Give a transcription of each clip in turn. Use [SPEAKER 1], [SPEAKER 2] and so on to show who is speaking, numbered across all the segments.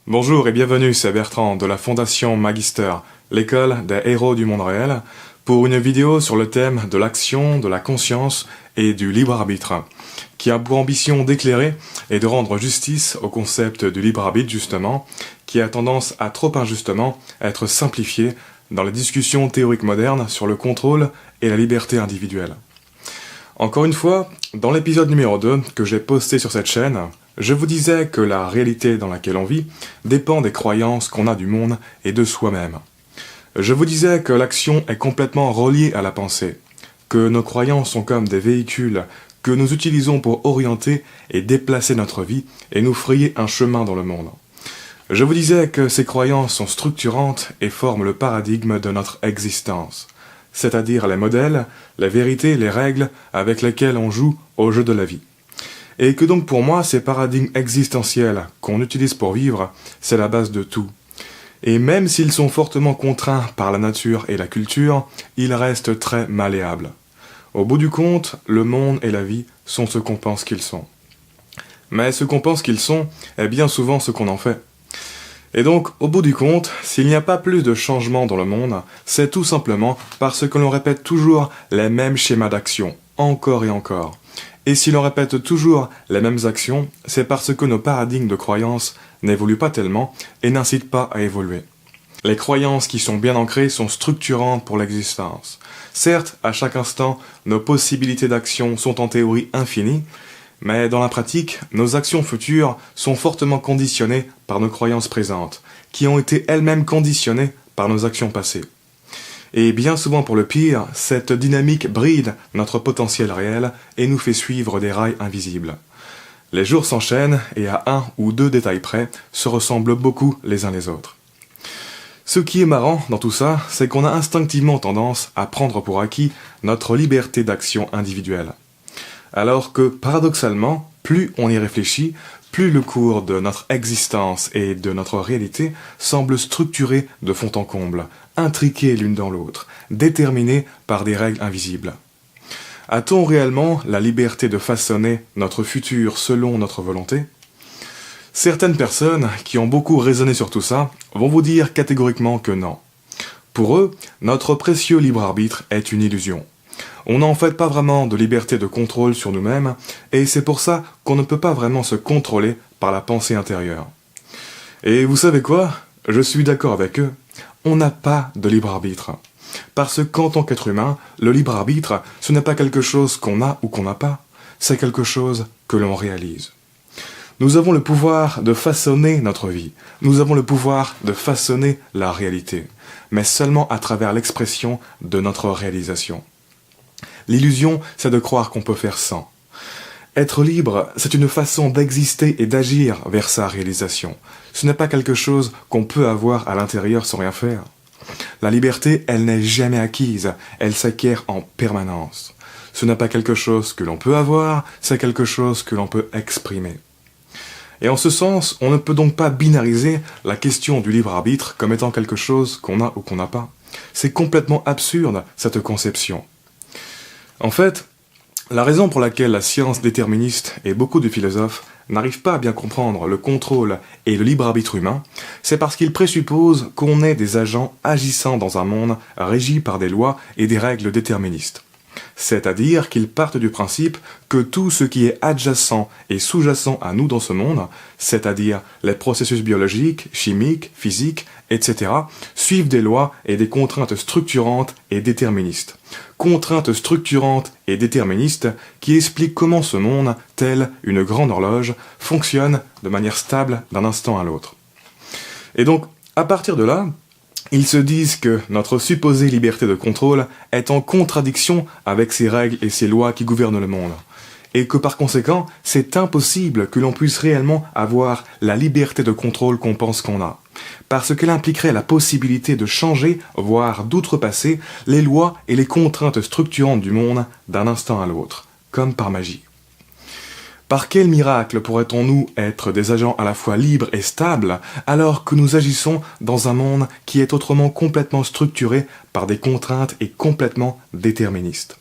[SPEAKER 1] Bonjour et bienvenue, c'est Bertrand de la Fondation Magister, l'école des héros du monde réel, pour une vidéo sur le thème de l'action, de la conscience et du libre arbitre, qui a pour ambition d'éclairer et de rendre justice au concept du libre arbitre justement, qui a tendance à trop injustement être simplifié dans les discussions théoriques modernes sur le contrôle et la liberté individuelle. Encore une fois, dans l'épisode numéro 2 que j'ai posté sur cette chaîne, je vous disais que la réalité dans laquelle on vit dépend des croyances qu'on a du monde et de soi-même. Je vous disais que l'action est complètement reliée à la pensée, que nos croyances sont comme des véhicules que nous utilisons pour orienter et déplacer notre vie et nous frayer un chemin dans le monde. Je vous disais que ces croyances sont structurantes et forment le paradigme de notre existence, c'est-à-dire les modèles, les vérités, les règles avec lesquelles on joue au jeu de la vie. Et que donc pour moi, ces paradigmes existentiels qu'on utilise pour vivre, c'est la base de tout. Et même s'ils sont fortement contraints par la nature et la culture, ils restent très malléables. Au bout du compte, le monde et la vie sont ce qu'on pense qu'ils sont. Mais ce qu'on pense qu'ils sont est bien souvent ce qu'on en fait. Et donc, au bout du compte, s'il n'y a pas plus de changement dans le monde, c'est tout simplement parce que l'on répète toujours les mêmes schémas d'action, encore et encore. Et si l'on répète toujours les mêmes actions, c'est parce que nos paradigmes de croyances n'évoluent pas tellement et n'incitent pas à évoluer. Les croyances qui sont bien ancrées sont structurantes pour l'existence. Certes, à chaque instant, nos possibilités d'action sont en théorie infinies, mais dans la pratique, nos actions futures sont fortement conditionnées par nos croyances présentes, qui ont été elles-mêmes conditionnées par nos actions passées. Et bien souvent pour le pire, cette dynamique bride notre potentiel réel et nous fait suivre des rails invisibles. Les jours s'enchaînent et à un ou deux détails près, se ressemblent beaucoup les uns les autres. Ce qui est marrant dans tout ça, c'est qu'on a instinctivement tendance à prendre pour acquis notre liberté d'action individuelle. Alors que, paradoxalement, plus on y réfléchit, plus le cours de notre existence et de notre réalité semble structuré de fond en comble, intriqué l'une dans l'autre, déterminé par des règles invisibles. A-t-on réellement la liberté de façonner notre futur selon notre volonté ? Certaines personnes qui ont beaucoup raisonné sur tout ça vont vous dire catégoriquement que non. Pour eux, notre précieux libre arbitre est une illusion. On n'a en fait pas vraiment de liberté de contrôle sur nous-mêmes, et c'est pour ça qu'on ne peut pas vraiment se contrôler par la pensée intérieure. Et vous savez quoi ? Je suis d'accord avec eux, on n'a pas de libre arbitre. Parce qu'en tant qu'être humain, le libre arbitre, ce n'est pas quelque chose qu'on a ou qu'on n'a pas, c'est quelque chose que l'on réalise. Nous avons le pouvoir de façonner notre vie, nous avons le pouvoir de façonner la réalité, mais seulement à travers l'expression de notre réalisation. L'illusion, c'est de croire qu'on peut faire sans. Être libre, c'est une façon d'exister et d'agir vers sa réalisation. Ce n'est pas quelque chose qu'on peut avoir à l'intérieur sans rien faire. La liberté, elle n'est jamais acquise, elle s'acquiert en permanence. Ce n'est pas quelque chose que l'on peut avoir, c'est quelque chose que l'on peut exprimer. Et en ce sens, on ne peut donc pas binariser la question du libre arbitre comme étant quelque chose qu'on a ou qu'on n'a pas. C'est complètement absurde, cette conception. En fait, la raison pour laquelle la science déterministe et beaucoup de philosophes n'arrivent pas à bien comprendre le contrôle et le libre arbitre humain, c'est parce qu'ils présupposent qu'on est des agents agissant dans un monde régi par des lois et des règles déterministes. C'est-à-dire qu'ils partent du principe que tout ce qui est adjacent et sous-jacent à nous dans ce monde, c'est-à-dire les processus biologiques, chimiques, physiques, etc., suivent des lois et des contraintes structurantes et déterministes. Contraintes structurantes et déterministes qui expliquent comment ce monde, tel une grande horloge, fonctionne de manière stable d'un instant à l'autre. Et donc, à partir de là, ils se disent que notre supposée liberté de contrôle est en contradiction avec ces règles et ces lois qui gouvernent le monde. Et que par conséquent, c'est impossible que l'on puisse réellement avoir la liberté de contrôle qu'on pense qu'on a. Parce qu'elle impliquerait la possibilité de changer, voire d'outrepasser, les lois et les contraintes structurantes du monde d'un instant à l'autre, comme par magie. Par quel miracle pourrait-on-nous être des agents à la fois libres et stables alors que nous agissons dans un monde qui est autrement complètement structuré par des contraintes et complètement déterministes ?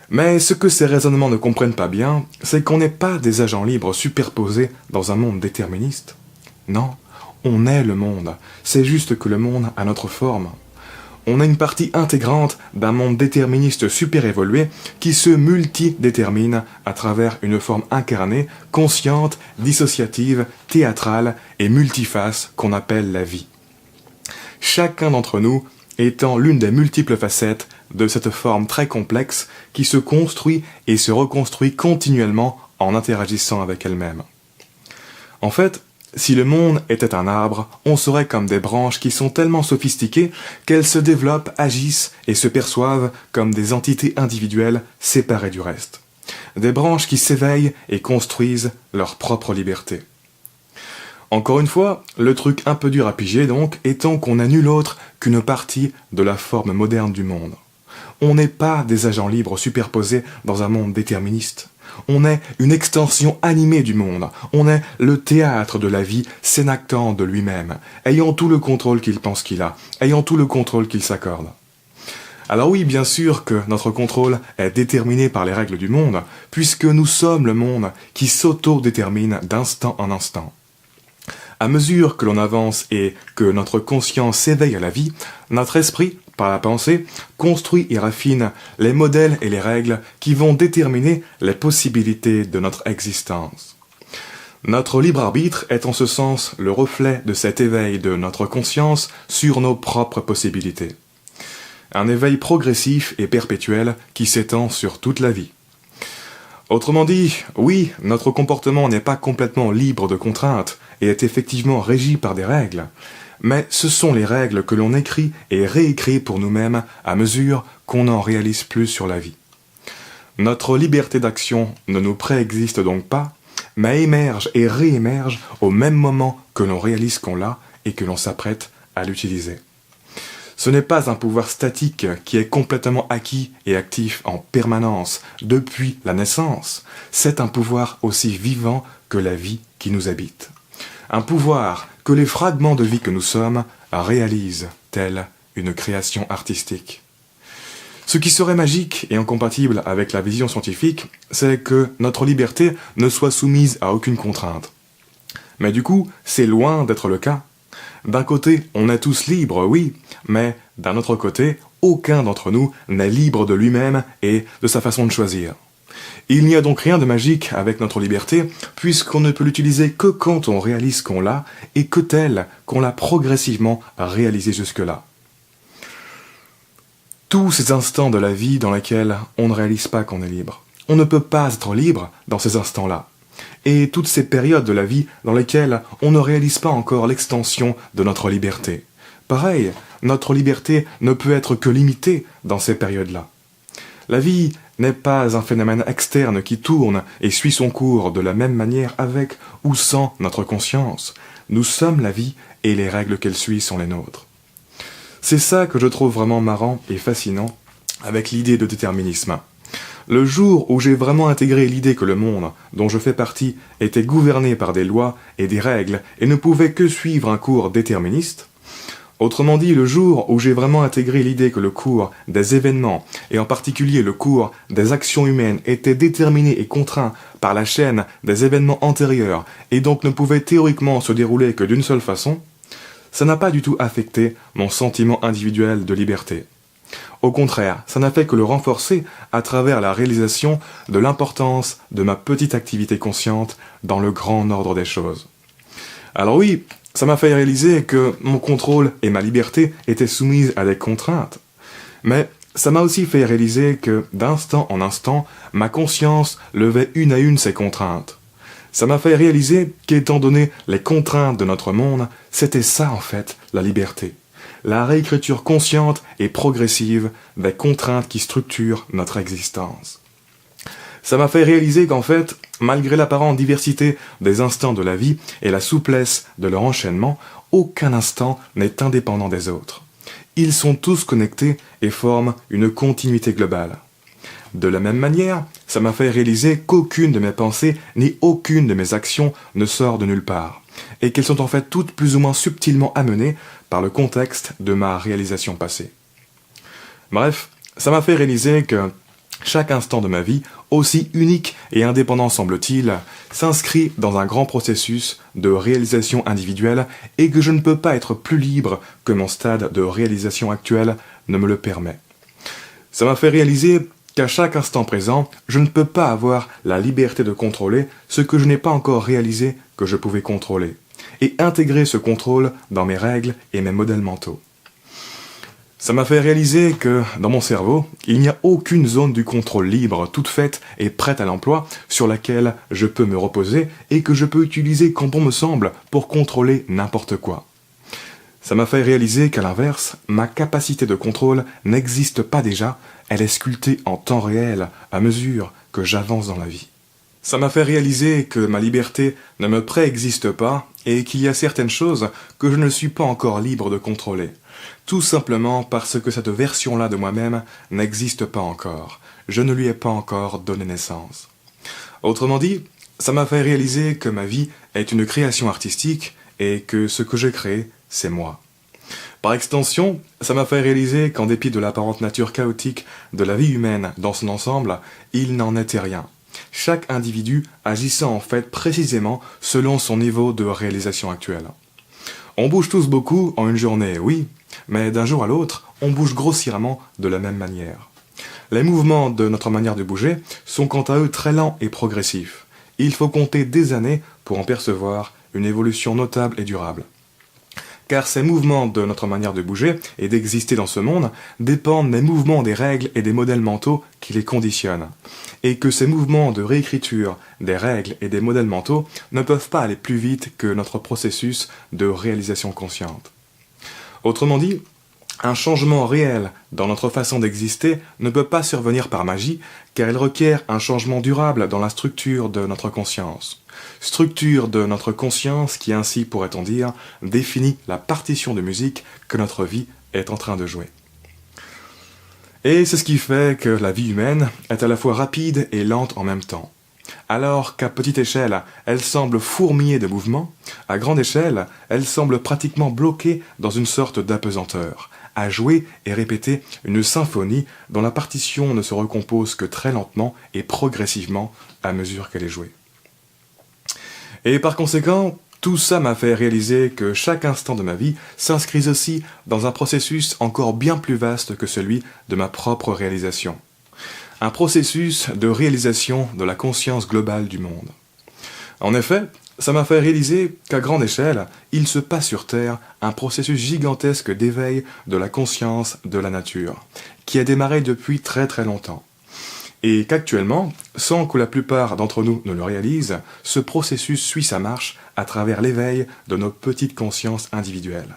[SPEAKER 1] Mais ce que ces raisonnements ne comprennent pas bien, c'est qu'on n'est pas des agents libres superposés dans un monde déterministe. Non, On est le monde, c'est juste que le monde a notre forme. On est une partie intégrante d'un monde déterministe super évolué qui se multidétermine à travers une forme incarnée, consciente, dissociative, théâtrale et multiface qu'on appelle la vie. Chacun d'entre nous étant l'une des multiples facettes de cette forme très complexe qui se construit et se reconstruit continuellement en interagissant avec elle-même. En fait, si le monde était un arbre, on serait comme des branches qui sont tellement sophistiquées qu'elles se développent, agissent et se perçoivent comme des entités individuelles séparées du reste. Des branches qui s'éveillent et construisent leur propre liberté. Encore une fois, le truc un peu dur à piger donc, étant qu'on n'est nul autre qu'une partie de la forme moderne du monde. On n'est pas des agents libres superposés dans un monde déterministe. On est une extension animée du monde. On est le théâtre de la vie s'énactant de lui-même, ayant tout le contrôle qu'il pense qu'il a, ayant tout le contrôle qu'il s'accorde. Alors oui, bien sûr que notre contrôle est déterminé par les règles du monde, puisque nous sommes le monde qui s'auto-détermine d'instant en instant. À mesure que l'on avance et que notre conscience s'éveille à la vie, notre esprit, par la pensée, construit et raffine les modèles et les règles qui vont déterminer les possibilités de notre existence. Notre libre arbitre est en ce sens le reflet de cet éveil de notre conscience sur nos propres possibilités. Un éveil progressif et perpétuel qui s'étend sur toute la vie. Autrement dit, oui, notre comportement n'est pas complètement libre de contraintes et est effectivement régi par des règles, mais ce sont les règles que l'on écrit et réécrit pour nous-mêmes à mesure qu'on n'en réalise plus sur la vie. Notre liberté d'action ne nous préexiste donc pas, mais émerge et réémerge au même moment que l'on réalise qu'on l'a et que l'on s'apprête à l'utiliser. Ce n'est pas un pouvoir statique qui est complètement acquis et actif en permanence depuis la naissance, c'est un pouvoir aussi vivant que la vie qui nous habite. Un pouvoir que les fragments de vie que nous sommes réalisent, telle une création artistique. Ce qui serait magique et incompatible avec la vision scientifique, c'est que notre liberté ne soit soumise à aucune contrainte. Mais du coup, c'est loin d'être le cas. D'un côté, on est tous libres, oui, mais d'un autre côté, aucun d'entre nous n'est libre de lui-même et de sa façon de choisir. Il n'y a donc rien de magique avec notre liberté, puisqu'on ne peut l'utiliser que quand on réalise qu'on l'a, et que tel qu'on l'a progressivement réalisé jusque-là. Tous ces instants de la vie dans lesquels on ne réalise pas qu'on est libre. On ne peut pas être libre dans ces instants-là. Et toutes ces périodes de la vie dans lesquelles on ne réalise pas encore l'extension de notre liberté. Pareil, notre liberté ne peut être que limitée dans ces périodes-là. La vie n'est pas un phénomène externe qui tourne et suit son cours de la même manière avec ou sans notre conscience. Nous sommes la vie et les règles qu'elle suit sont les nôtres. C'est ça que je trouve vraiment marrant et fascinant avec l'idée de déterminisme. Le jour où j'ai vraiment intégré l'idée que le monde, dont je fais partie, était gouverné par des lois et des règles et ne pouvait que suivre un cours déterministe, autrement dit, le jour où j'ai vraiment intégré l'idée que le cours des événements, et en particulier le cours des actions humaines, était déterminé et contraint par la chaîne des événements antérieurs et donc ne pouvait théoriquement se dérouler que d'une seule façon, ça n'a pas du tout affecté mon sentiment individuel de liberté. Au contraire, ça n'a fait que le renforcer à travers la réalisation de l'importance de ma petite activité consciente dans le grand ordre des choses. Alors oui, ça m'a fait réaliser que mon contrôle et ma liberté étaient soumises à des contraintes. Mais ça m'a aussi fait réaliser que, d'instant en instant, ma conscience levait une à une ces contraintes. Ça m'a fait réaliser qu'étant donné les contraintes de notre monde, c'était ça en fait, la liberté. La réécriture consciente et progressive des contraintes qui structurent notre existence. Ça m'a fait réaliser qu'en fait, malgré l'apparente diversité des instants de la vie et la souplesse de leur enchaînement, aucun instant n'est indépendant des autres. Ils sont tous connectés et forment une continuité globale. De la même manière, ça m'a fait réaliser qu'aucune de mes pensées ni aucune de mes actions ne sort de nulle part, et qu'elles sont en fait toutes plus ou moins subtilement amenées par le contexte de ma réalisation passée. Bref, ça m'a fait réaliser que Chaque instant de ma vie, aussi unique et indépendant semble-t-il, s'inscrit dans un grand processus de réalisation individuelle et que je ne peux pas être plus libre que mon stade de réalisation actuel ne me le permet. Ça m'a fait réaliser qu'à chaque instant présent, je ne peux pas avoir la liberté de contrôler ce que je n'ai pas encore réalisé que je pouvais contrôler, et intégrer ce contrôle dans mes règles et mes modèles mentaux. Ça m'a fait réaliser que, dans mon cerveau, il n'y a aucune zone du contrôle libre, toute faite et prête à l'emploi, sur laquelle je peux me reposer et que je peux utiliser quand bon me semble pour contrôler n'importe quoi. Ça m'a fait réaliser qu'à l'inverse, ma capacité de contrôle n'existe pas déjà, elle est sculptée en temps réel, à mesure que j'avance dans la vie. Ça m'a fait réaliser que ma liberté ne me préexiste pas et qu'il y a certaines choses que je ne suis pas encore libre de contrôler. Tout simplement parce que cette version-là de moi-même n'existe pas encore. Je ne lui ai pas encore donné naissance. Autrement dit, ça m'a fait réaliser que ma vie est une création artistique et que ce que j'ai créé, c'est moi. Par extension, ça m'a fait réaliser qu'en dépit de l'apparente nature chaotique de la vie humaine dans son ensemble, il n'en était rien. Chaque individu agissant en fait précisément selon son niveau de réalisation actuelle. On bouge tous beaucoup en une journée, oui, mais d'un jour à l'autre, on bouge grossièrement de la même manière. Les mouvements de notre manière de bouger sont quant à eux très lents et progressifs. Il faut compter des années pour en percevoir une évolution notable et durable. Car ces mouvements de notre manière de bouger et d'exister dans ce monde dépendent des mouvements des règles et des modèles mentaux qui les conditionnent. Et que ces mouvements de réécriture des règles et des modèles mentaux ne peuvent pas aller plus vite que notre processus de réalisation consciente. Autrement dit, un changement réel dans notre façon d'exister ne peut pas survenir par magie, car il requiert un changement durable dans la structure de notre conscience. Structure de notre conscience qui ainsi, pourrait-on dire, définit la partition de musique que notre vie est en train de jouer. Et c'est ce qui fait que la vie humaine est à la fois rapide et lente en même temps. Alors qu'à petite échelle, elle semble fourmiller de mouvements, à grande échelle, elle semble pratiquement bloquée dans une sorte d'apesanteur, à jouer et répéter une symphonie dont la partition ne se recompose que très lentement et progressivement à mesure qu'elle est jouée. Et par conséquent, tout ça m'a fait réaliser que chaque instant de ma vie s'inscrit aussi dans un processus encore bien plus vaste que celui de ma propre réalisation. Un processus de réalisation de la conscience globale du monde. En effet, ça m'a fait réaliser qu'à grande échelle, il se passe sur Terre un processus gigantesque d'éveil de la conscience de la nature, qui a démarré depuis très très longtemps. Et qu'actuellement, sans que la plupart d'entre nous ne le réalisent, ce processus suit sa marche à travers l'éveil de nos petites consciences individuelles.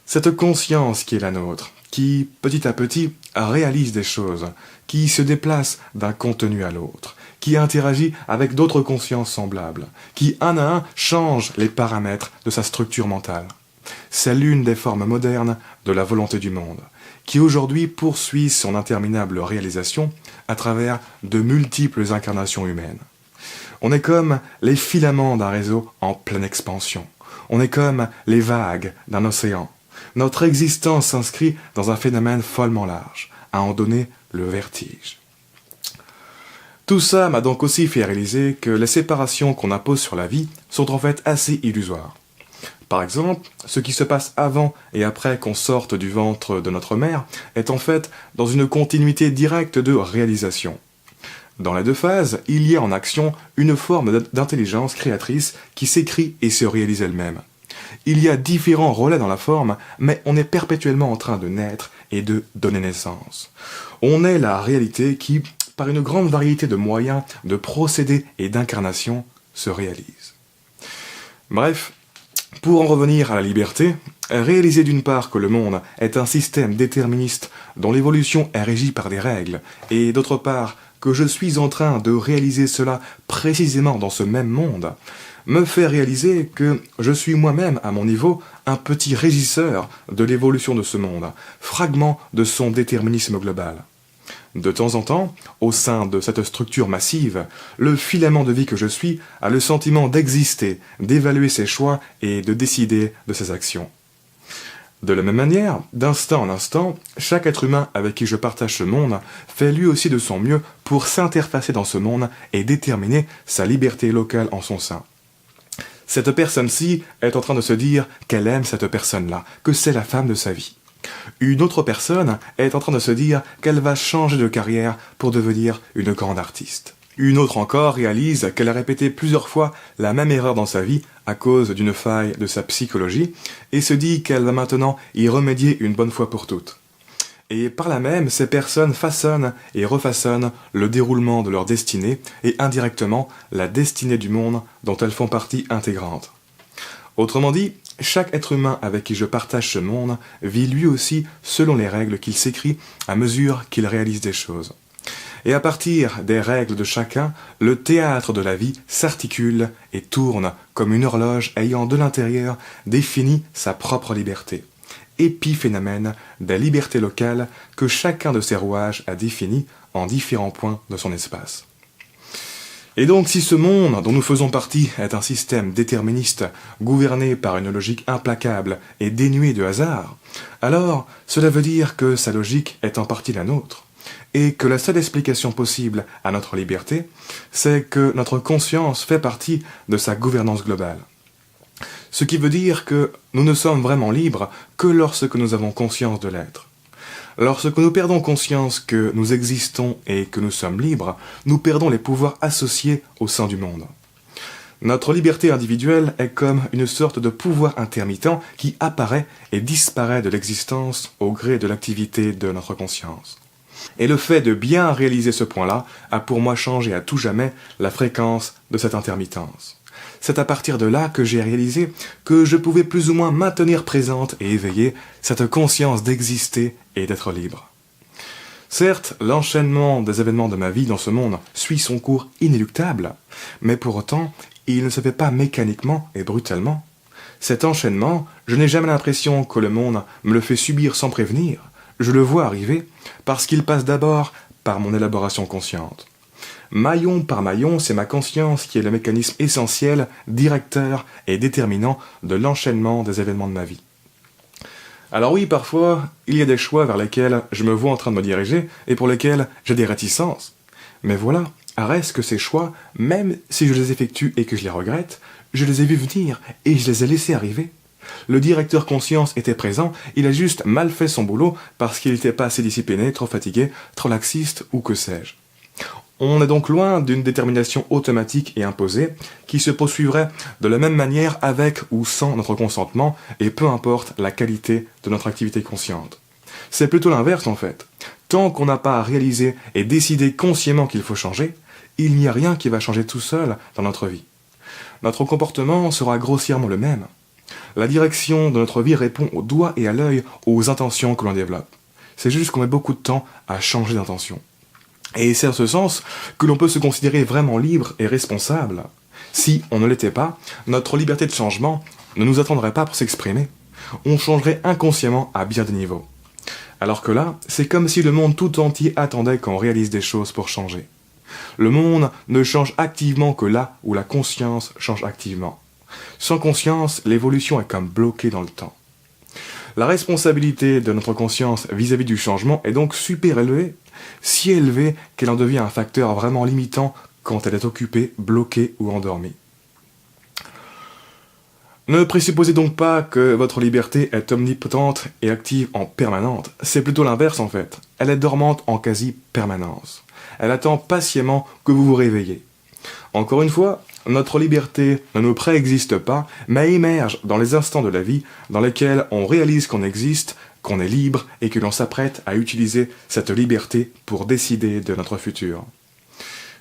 [SPEAKER 1] Cette conscience qui est la nôtre, qui, petit à petit, réalise des choses, qui se déplace d'un contenu à l'autre, qui interagit avec d'autres consciences semblables, qui, un à un, change les paramètres de sa structure mentale. C'est l'une des formes modernes de la volonté du monde, qui aujourd'hui poursuit son interminable réalisation à travers de multiples incarnations humaines. On est comme les filaments d'un réseau en pleine expansion. On est comme les vagues d'un océan. Notre existence s'inscrit dans un phénomène follement large, à en donner le vertige. Tout ça m'a donc aussi fait réaliser que les séparations qu'on impose sur la vie sont en fait assez illusoires. Par exemple, ce qui se passe avant et après qu'on sorte du ventre de notre mère est en fait dans une continuité directe de réalisation. Dans les deux phases, il y a en action une forme d'intelligence créatrice qui s'écrit et se réalise elle-même. Il y a différents relais dans la forme, mais on est perpétuellement en train de naître et de donner naissance. On est la réalité qui, par une grande variété de moyens, de procédés et d'incarnations, se réalise. Bref, pour en revenir à la liberté, réaliser d'une part que le monde est un système déterministe dont l'évolution est régie par des règles, et d'autre part que je suis en train de réaliser cela précisément dans ce même monde, me fait réaliser que je suis moi-même, à mon niveau, un petit régisseur de l'évolution de ce monde, fragment de son déterminisme global. De temps en temps, au sein de cette structure massive, le filament de vie que je suis a le sentiment d'exister, d'évaluer ses choix et de décider de ses actions. De la même manière, d'instant en instant, chaque être humain avec qui je partage ce monde fait lui aussi de son mieux pour s'interfacer dans ce monde et déterminer sa liberté locale en son sein. Cette personne-ci est en train de se dire qu'elle aime cette personne-là, que c'est la femme de sa vie. Une autre personne est en train de se dire qu'elle va changer de carrière pour devenir une grande artiste. Une autre encore réalise qu'elle a répété plusieurs fois la même erreur dans sa vie à cause d'une faille de sa psychologie et se dit qu'elle va maintenant y remédier une bonne fois pour toutes. Et par là même, ces personnes façonnent et refaçonnent le déroulement de leur destinée et indirectement la destinée du monde dont elles font partie intégrante. Autrement dit, chaque être humain avec qui je partage ce monde vit lui aussi selon les règles qu'il s'écrit à mesure qu'il réalise des choses. Et à partir des règles de chacun, le théâtre de la vie s'articule et tourne comme une horloge ayant de l'intérieur défini sa propre liberté. Épiphénomène des libertés locales que chacun de ces rouages a défini en différents points de son espace. Et donc si ce monde dont nous faisons partie est un système déterministe, gouverné par une logique implacable et dénuée de hasard, alors cela veut dire que sa logique est en partie la nôtre, et que la seule explication possible à notre liberté, c'est que notre conscience fait partie de sa gouvernance globale. Ce qui veut dire que nous ne sommes vraiment libres que lorsque nous avons conscience de l'être. Lorsque nous perdons conscience que nous existons et que nous sommes libres, nous perdons les pouvoirs associés au sein du monde. Notre liberté individuelle est comme une sorte de pouvoir intermittent qui apparaît et disparaît de l'existence au gré de l'activité de notre conscience. Et le fait de bien réaliser ce point-là a pour moi changé à tout jamais la fréquence de cette intermittence. C'est à partir de là que j'ai réalisé que je pouvais plus ou moins maintenir présente et éveillée cette conscience d'exister et d'être libre. Certes, l'enchaînement des événements de ma vie dans ce monde suit son cours inéluctable, mais pour autant, il ne se fait pas mécaniquement et brutalement. Cet enchaînement, je n'ai jamais l'impression que le monde me le fait subir sans prévenir. Je le vois arriver parce qu'il passe d'abord par mon élaboration consciente. Maillon par maillon, c'est ma conscience qui est le mécanisme essentiel, directeur et déterminant de l'enchaînement des événements de ma vie. Alors oui, parfois, il y a des choix vers lesquels je me vois en train de me diriger et pour lesquels j'ai des réticences. Mais voilà, reste que ces choix, même si je les effectue et que je les regrette, je les ai vus venir et je les ai laissés arriver. Le directeur conscience était présent, il a juste mal fait son boulot parce qu'il n'était pas assez discipliné, trop fatigué, trop laxiste ou que sais-je. On est donc loin d'une détermination automatique et imposée qui se poursuivrait de la même manière avec ou sans notre consentement et peu importe la qualité de notre activité consciente. C'est plutôt l'inverse en fait. Tant qu'on n'a pas réalisé et décidé consciemment qu'il faut changer, il n'y a rien qui va changer tout seul dans notre vie. Notre comportement sera grossièrement le même. La direction de notre vie répond au doigt et à l'œil aux intentions que l'on développe. C'est juste qu'on met beaucoup de temps à changer d'intention. Et c'est en ce sens que l'on peut se considérer vraiment libre et responsable. Si on ne l'était pas, notre liberté de changement ne nous attendrait pas pour s'exprimer. On changerait inconsciemment à bien des niveaux. Alors que là, c'est comme si le monde tout entier attendait qu'on réalise des choses pour changer. Le monde ne change activement que là où la conscience change activement. Sans conscience, l'évolution est comme bloquée dans le temps. La responsabilité de notre conscience vis-à-vis du changement est donc super élevée, si élevée qu'elle en devient un facteur vraiment limitant quand elle est occupée, bloquée ou endormie. Ne présupposez donc pas que votre liberté est omnipotente et active en permanente, c'est plutôt l'inverse en fait. Elle est dormante en quasi-permanence. Elle attend patiemment que vous vous réveillez. Encore une fois, notre liberté ne nous préexiste pas, mais émerge dans les instants de la vie dans lesquels on réalise qu'on existe, qu'on est libre et que l'on s'apprête à utiliser cette liberté pour décider de notre futur.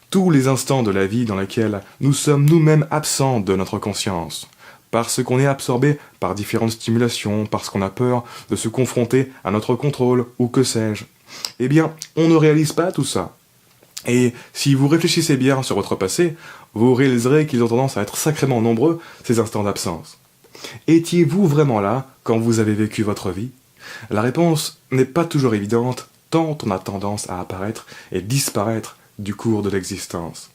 [SPEAKER 1] Tous les instants de la vie dans lesquels nous sommes nous-mêmes absents de notre conscience, parce qu'on est absorbé par différentes stimulations, parce qu'on a peur de se confronter à notre contrôle ou que sais-je, eh bien, on ne réalise pas tout ça. Et si vous réfléchissez bien sur votre passé, vous réaliserez qu'ils ont tendance à être sacrément nombreux, ces instants d'absence. Étiez-vous vraiment là quand vous avez vécu votre vie ? La réponse n'est pas toujours évidente, tant on a tendance à apparaître et disparaître du cours de l'existence.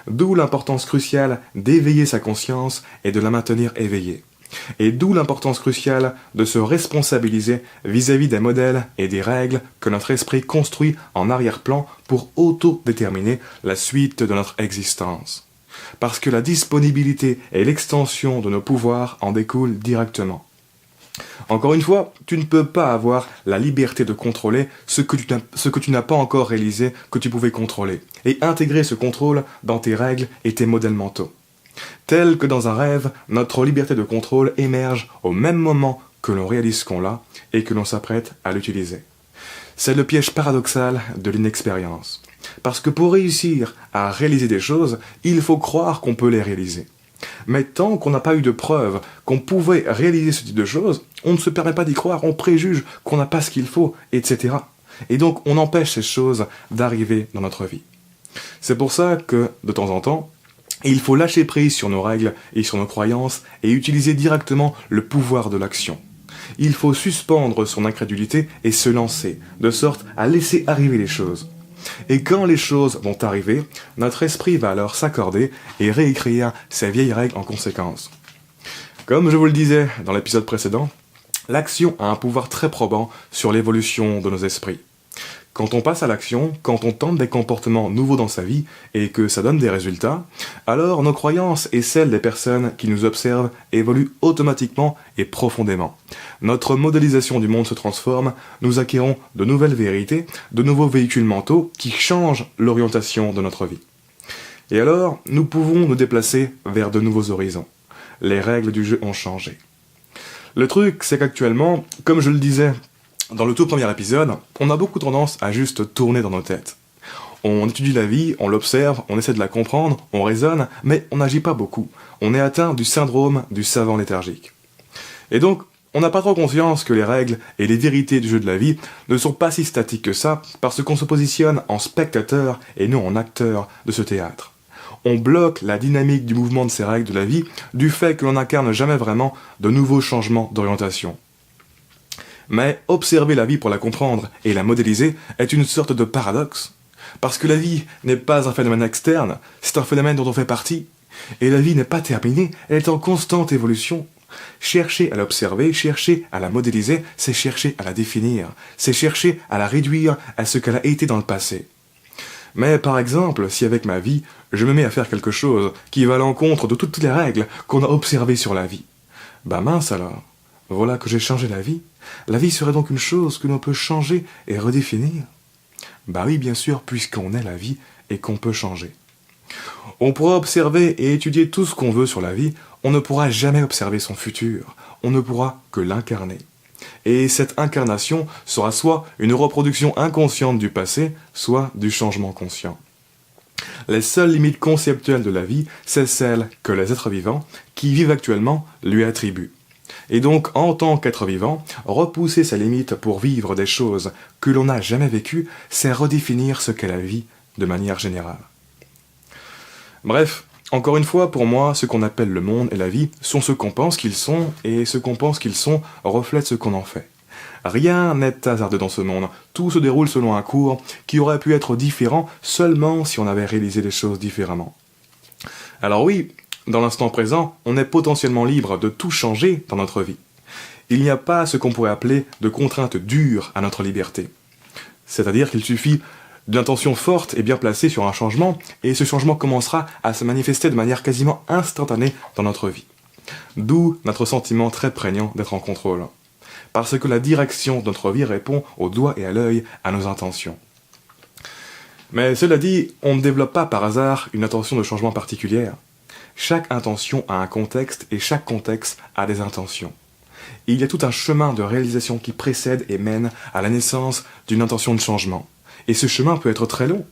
[SPEAKER 1] D'où l'importance cruciale d'éveiller sa conscience et de la maintenir éveillée. Et d'où l'importance cruciale de se responsabiliser vis-à-vis des modèles et des règles que notre esprit construit en arrière-plan pour autodéterminer la suite de notre existence. Parce que la disponibilité et l'extension de nos pouvoirs en découlent directement. Encore une fois, tu ne peux pas avoir la liberté de contrôler ce que tu n'as pas encore réalisé que tu pouvais contrôler, et intégrer ce contrôle dans tes règles et tes modèles mentaux. Tel que dans un rêve, notre liberté de contrôle émerge au même moment que l'on réalise qu'on l'a et que l'on s'apprête à l'utiliser. C'est le piège paradoxal de l'inexpérience. Parce que pour réussir à réaliser des choses, il faut croire qu'on peut les réaliser. Mais tant qu'on n'a pas eu de preuve qu'on pouvait réaliser ce type de choses, on ne se permet pas d'y croire, on préjuge qu'on n'a pas ce qu'il faut, etc. Et donc on empêche ces choses d'arriver dans notre vie. C'est pour ça que, de temps en temps, il faut lâcher prise sur nos règles et sur nos croyances et utiliser directement le pouvoir de l'action. Il faut suspendre son incrédulité et se lancer, de sorte à laisser arriver les choses. Et quand les choses vont arriver, notre esprit va alors s'accorder et réécrire ses vieilles règles en conséquence. Comme je vous le disais dans l'épisode précédent, l'action a un pouvoir très probant sur l'évolution de nos esprits. Quand on passe à l'action, quand on tente des comportements nouveaux dans sa vie et que ça donne des résultats, alors nos croyances et celles des personnes qui nous observent évoluent automatiquement et profondément. Notre modélisation du monde se transforme, nous acquérons de nouvelles vérités, de nouveaux véhicules mentaux qui changent l'orientation de notre vie. Et alors, nous pouvons nous déplacer vers de nouveaux horizons. Les règles du jeu ont changé. Le truc, c'est qu'actuellement, comme je le disais dans le tout premier épisode, on a beaucoup tendance à juste tourner dans nos têtes. On étudie la vie, on l'observe, on essaie de la comprendre, on raisonne, mais on n'agit pas beaucoup. On est atteint du syndrome du savant léthargique. Et donc, on n'a pas trop conscience que les règles et les vérités du jeu de la vie ne sont pas si statiques que ça, parce qu'on se positionne en spectateur et non en acteur de ce théâtre. On bloque la dynamique du mouvement de ces règles de la vie du fait que l'on n'incarne jamais vraiment de nouveaux changements d'orientation. Mais observer la vie pour la comprendre et la modéliser est une sorte de paradoxe. Parce que la vie n'est pas un phénomène externe, c'est un phénomène dont on fait partie. Et la vie n'est pas terminée, elle est en constante évolution. Chercher à l'observer, chercher à la modéliser, c'est chercher à la définir, c'est chercher à la réduire à ce qu'elle a été dans le passé. Mais par exemple, si avec ma vie, je me mets à faire quelque chose qui va à l'encontre de toutes les règles qu'on a observées sur la vie, bah mince alors, voilà que j'ai changé la vie. La vie serait donc une chose que l'on peut changer et redéfinir? Bah oui, bien sûr, puisqu'on est la vie et qu'on peut changer. On pourra observer et étudier tout ce qu'on veut sur la vie, on ne pourra jamais observer son futur, on ne pourra que l'incarner. Et cette incarnation sera soit une reproduction inconsciente du passé, soit du changement conscient. Les seules limites conceptuelles de la vie, c'est celles que les êtres vivants, qui vivent actuellement, lui attribuent. Et donc, en tant qu'être vivant, repousser ses limites pour vivre des choses que l'on n'a jamais vécues, c'est redéfinir ce qu'est la vie de manière générale. Bref, encore une fois, pour moi, ce qu'on appelle le monde et la vie sont ce qu'on pense qu'ils sont, et ce qu'on pense qu'ils sont reflète ce qu'on en fait. Rien n'est hasardeux dans ce monde, tout se déroule selon un cours qui aurait pu être différent seulement si on avait réalisé les choses différemment. Alors oui, dans l'instant présent, on est potentiellement libre de tout changer dans notre vie. Il n'y a pas ce qu'on pourrait appeler de contraintes dures à notre liberté. C'est-à-dire qu'il suffit d'une intention forte et bien placée sur un changement, et ce changement commencera à se manifester de manière quasiment instantanée dans notre vie. D'où notre sentiment très prégnant d'être en contrôle. Parce que la direction de notre vie répond au doigt et à l'œil à nos intentions. Mais cela dit, on ne développe pas par hasard une intention de changement particulière. Chaque intention a un contexte et chaque contexte a des intentions. Et il y a tout un chemin de réalisation qui précède et mène à la naissance d'une intention de changement. Et ce chemin peut être très long.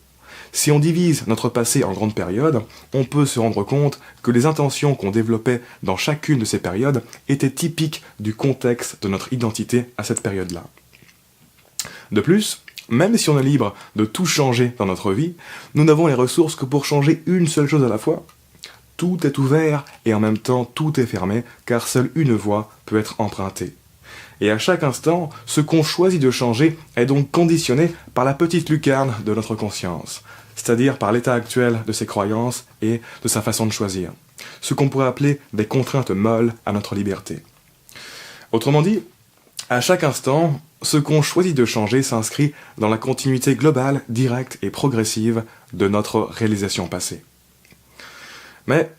[SPEAKER 1] Si on divise notre passé en grandes périodes, on peut se rendre compte que les intentions qu'on développait dans chacune de ces périodes étaient typiques du contexte de notre identité à cette période-là. De plus, même si on est libre de tout changer dans notre vie, nous n'avons les ressources que pour changer une seule chose à la fois. Tout est ouvert et en même temps tout est fermé, car seule une voie peut être empruntée. Et à chaque instant, ce qu'on choisit de changer est donc conditionné par la petite lucarne de notre conscience. c'est-à-dire par l'état actuel de ses croyances et de sa façon de choisir, ce qu'on pourrait appeler des contraintes molles à notre liberté. Autrement dit, à chaque instant, ce qu'on choisit de changer s'inscrit dans la continuité globale, directe et progressive de notre réalisation passée. Mais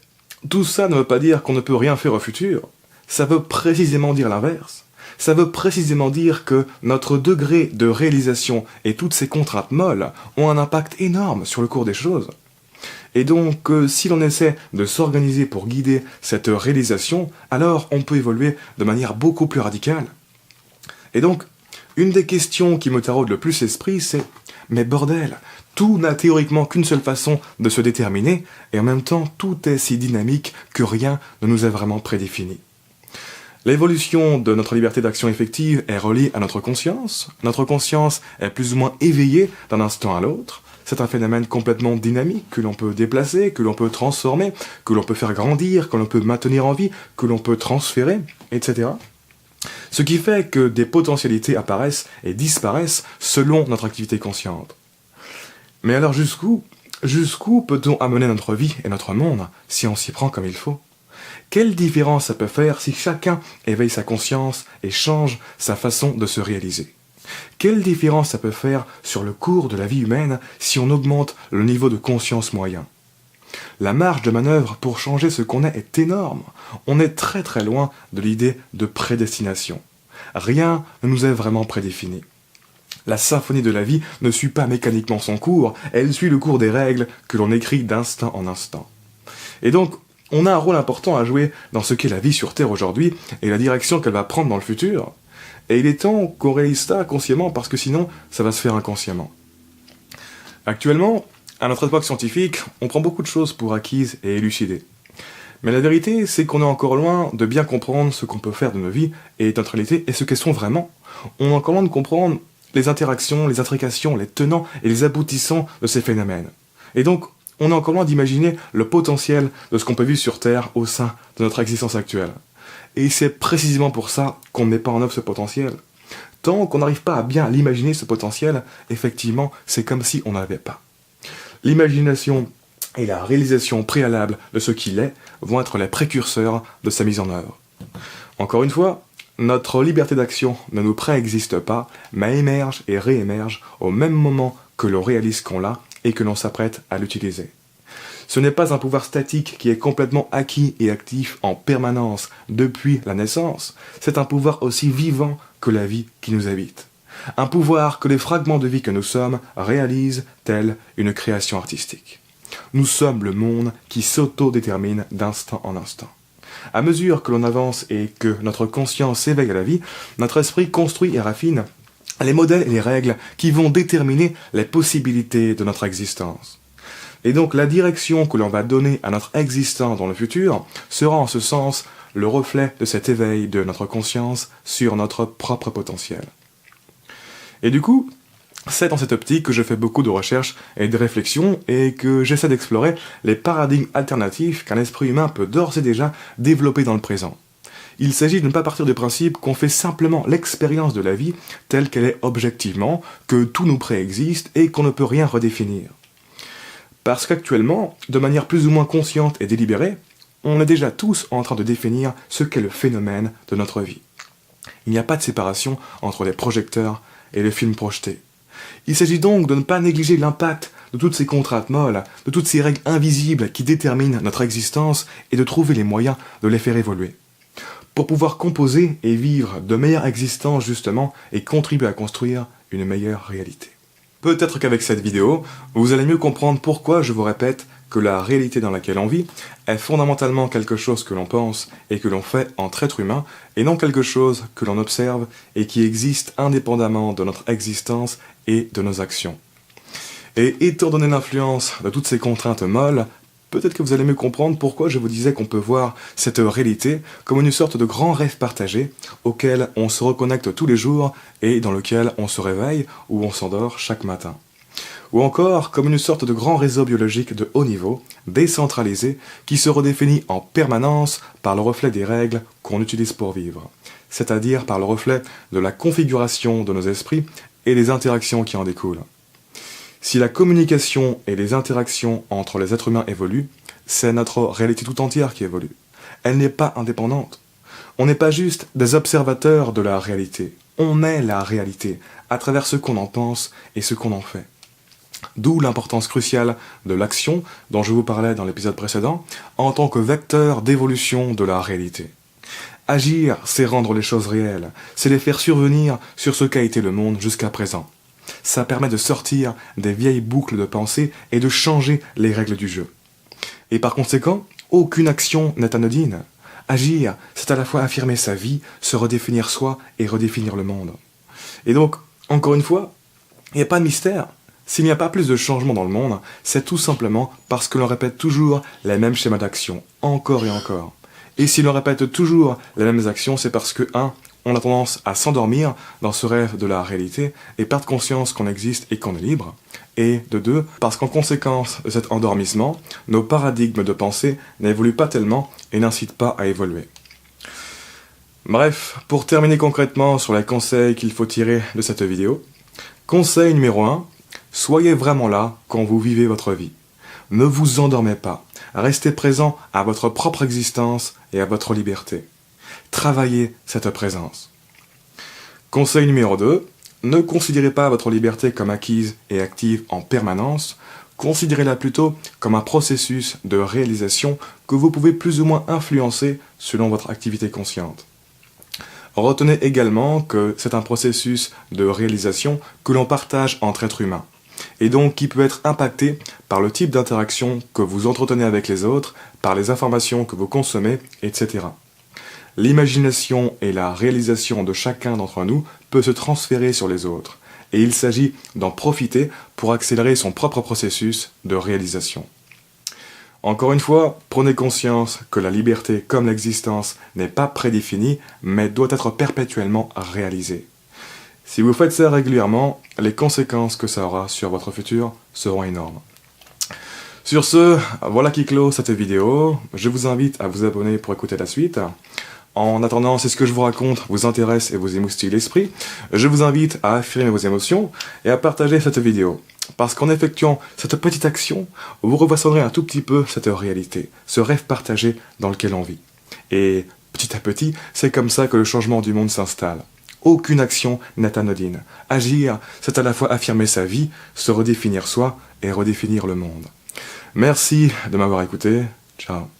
[SPEAKER 1] tout ça ne veut pas dire qu'on ne peut rien faire au futur, ça veut précisément dire l'inverse. Ça veut précisément dire que notre degré de réalisation et toutes ces contraintes molles ont un impact énorme sur le cours des choses. Et donc, si l'on essaie de s'organiser pour guider cette réalisation, alors on peut évoluer de manière beaucoup plus radicale. Et donc, une des questions qui me taraude le plus l'esprit, c'est « Mais bordel, tout n'a théoriquement qu'une seule façon de se déterminer, et en même temps, tout est si dynamique que rien ne nous est vraiment prédéfini. » L'évolution de notre liberté d'action effective est reliée à notre conscience. Notre conscience est plus ou moins éveillée d'un instant à l'autre. C'est un phénomène complètement dynamique que l'on peut déplacer, que l'on peut transformer, que l'on peut faire grandir, que l'on peut maintenir en vie, que l'on peut transférer, etc. Ce qui fait que des potentialités apparaissent et disparaissent selon notre activité consciente. Mais alors jusqu'où peut-on amener notre vie et notre monde si on s'y prend comme il faut ? Quelle différence ça peut faire si chacun éveille sa conscience et change sa façon de se réaliser ? Quelle différence ça peut faire sur le cours de la vie humaine si on augmente le niveau de conscience moyen ? La marge de manœuvre pour changer ce qu'on est énorme. On est très très loin de l'idée de prédestination. Rien ne nous est vraiment prédéfini. La symphonie de la vie ne suit pas mécaniquement son cours, elle suit le cours des règles que l'on écrit d'instant en instant. Et donc, on a un rôle important à jouer dans ce qu'est la vie sur Terre aujourd'hui et la direction qu'elle va prendre dans le futur. Et il est temps qu'on réalise ça consciemment parce que sinon, ça va se faire inconsciemment. Actuellement, à notre époque scientifique, on prend beaucoup de choses pour acquises et élucidées. Mais la vérité, c'est qu'on est encore loin de bien comprendre ce qu'on peut faire de nos vies et de notre réalité et ce qu'elles sont vraiment. On est encore loin de comprendre les interactions, les intrications, les tenants et les aboutissants de ces phénomènes. Et donc, on est encore loin d'imaginer le potentiel de ce qu'on peut vivre sur Terre au sein de notre existence actuelle. Et c'est précisément pour ça qu'on ne met pas en œuvre ce potentiel. Tant qu'on n'arrive pas à bien l'imaginer, ce potentiel, effectivement, c'est comme si on n'avait pas. L'imagination et la réalisation préalable de ce qu'il est vont être les précurseurs de sa mise en œuvre. Encore une fois, notre liberté d'action ne nous préexiste pas, mais émerge et réémerge au même moment que l'on réalise qu'on l'a et que l'on s'apprête à l'utiliser. Ce n'est pas un pouvoir statique qui est complètement acquis et actif en permanence depuis la naissance, c'est un pouvoir aussi vivant que la vie qui nous habite. Un pouvoir que les fragments de vie que nous sommes réalisent tel une création artistique. Nous sommes le monde qui s'auto-détermine d'instant en instant. À mesure que l'on avance et que notre conscience s'éveille à la vie, notre esprit construit et raffine les modèles et les règles qui vont déterminer les possibilités de notre existence. Et donc la direction que l'on va donner à notre existence dans le futur sera en ce sens le reflet de cet éveil de notre conscience sur notre propre potentiel. Et du coup, c'est dans cette optique que je fais beaucoup de recherches et de réflexions et que j'essaie d'explorer les paradigmes alternatifs qu'un esprit humain peut d'ores et déjà développer dans le présent. Il s'agit de ne pas partir du principe qu'on fait simplement l'expérience de la vie telle qu'elle est objectivement, que tout nous préexiste et qu'on ne peut rien redéfinir. Parce qu'actuellement, de manière plus ou moins consciente et délibérée, on est déjà tous en train de définir ce qu'est le phénomène de notre vie. Il n'y a pas de séparation entre les projecteurs et les films projetés. Il s'agit donc de ne pas négliger l'impact de toutes ces contraintes molles, de toutes ces règles invisibles qui déterminent notre existence et de trouver les moyens de les faire évoluer. Pour pouvoir composer et vivre de meilleures existences justement et contribuer à construire une meilleure réalité. Peut-être qu'avec cette vidéo, vous allez mieux comprendre pourquoi je vous répète que la réalité dans laquelle on vit est fondamentalement quelque chose que l'on pense et que l'on fait entre êtres humains et non quelque chose que l'on observe et qui existe indépendamment de notre existence et de nos actions. Et étant donné l'influence de toutes ces contraintes molles, peut-être que vous allez mieux comprendre pourquoi je vous disais qu'on peut voir cette réalité comme une sorte de grand rêve partagé auquel on se reconnecte tous les jours et dans lequel on se réveille ou on s'endort chaque matin. Ou encore comme une sorte de grand réseau biologique de haut niveau, décentralisé, qui se redéfinit en permanence par le reflet des règles qu'on utilise pour vivre, c'est-à-dire par le reflet de la configuration de nos esprits et des interactions qui en découlent. Si la communication et les interactions entre les êtres humains évoluent, c'est notre réalité tout entière qui évolue. Elle n'est pas indépendante. On n'est pas juste des observateurs de la réalité. On est la réalité, à travers ce qu'on en pense et ce qu'on en fait. D'où l'importance cruciale de l'action, dont je vous parlais dans l'épisode précédent, en tant que vecteur d'évolution de la réalité. Agir, c'est rendre les choses réelles, c'est les faire survenir sur ce qu'a été le monde jusqu'à présent. Ça permet de sortir des vieilles boucles de pensée et de changer les règles du jeu. Et par conséquent, aucune action n'est anodine. Agir, c'est à la fois affirmer sa vie, se redéfinir soi et redéfinir le monde. Et donc, encore une fois, il n'y a pas de mystère. S'il n'y a pas plus de changement dans le monde, c'est tout simplement parce que l'on répète toujours les mêmes schémas d'action, encore et encore. Et si l'on répète toujours les mêmes actions, c'est parce que 1. On a tendance à s'endormir dans ce rêve de la réalité et perdre conscience qu'on existe et qu'on est libre. Et de 2, parce qu'en conséquence de cet endormissement, nos paradigmes de pensée n'évoluent pas tellement et n'incitent pas à évoluer. Bref, pour terminer concrètement sur les conseils qu'il faut tirer de cette vidéo, conseil numéro 1, soyez vraiment là quand vous vivez votre vie. Ne vous endormez pas, restez présent à votre propre existence et à votre liberté. Travaillez cette présence. Conseil numéro 2, ne considérez pas votre liberté comme acquise et active en permanence, considérez-la plutôt comme un processus de réalisation que vous pouvez plus ou moins influencer selon votre activité consciente. Retenez également que c'est un processus de réalisation que l'on partage entre êtres humains, et donc qui peut être impacté par le type d'interaction que vous entretenez avec les autres, par les informations que vous consommez, etc. L'imagination et la réalisation de chacun d'entre nous peut se transférer sur les autres, et il s'agit d'en profiter pour accélérer son propre processus de réalisation. Encore une fois, prenez conscience que la liberté comme l'existence n'est pas prédéfinie, mais doit être perpétuellement réalisée. Si vous faites ça régulièrement, les conséquences que ça aura sur votre futur seront énormes. Sur ce, voilà qui clôt cette vidéo. Je vous invite à vous abonner pour écouter la suite. En attendant, si ce que je vous raconte vous intéresse et vous émoustille l'esprit, je vous invite à affirmer vos émotions et à partager cette vidéo. Parce qu'en effectuant cette petite action, vous refaçonnerez un tout petit peu cette réalité, ce rêve partagé dans lequel on vit. Et petit à petit, c'est comme ça que le changement du monde s'installe. Aucune action n'est anodine. Agir, c'est à la fois affirmer sa vie, se redéfinir soi et redéfinir le monde. Merci de m'avoir écouté. Ciao.